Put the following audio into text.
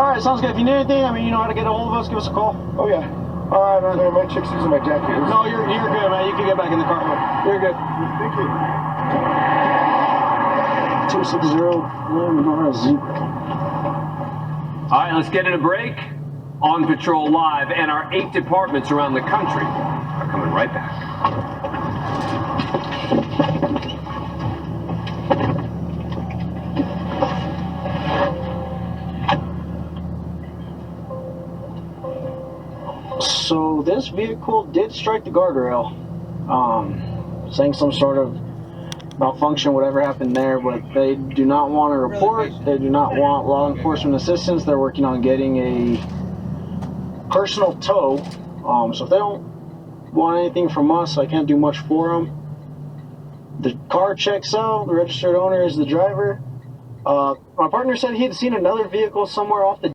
Alright, sounds good. If you need anything, I mean, you know how to get a hold of us, give us a call. Oh, yeah. Alright, man. Sorry, my chick's using my jacket. No, you're good, man. You can get back in the car. You're good. Thank you. 260 0. All right, let's get in a break. On Patrol Live, and our 8 departments around the country are coming right back. So this vehicle did strike the guardrail, saying some sort of malfunction, whatever happened there, but they do not want a report. They do not want law enforcement assistance. They're working on getting a personal tow. So if they don't want anything from us, I can't do much for them. The car checks out. The registered owner is the driver. My partner said he had seen another vehicle somewhere off the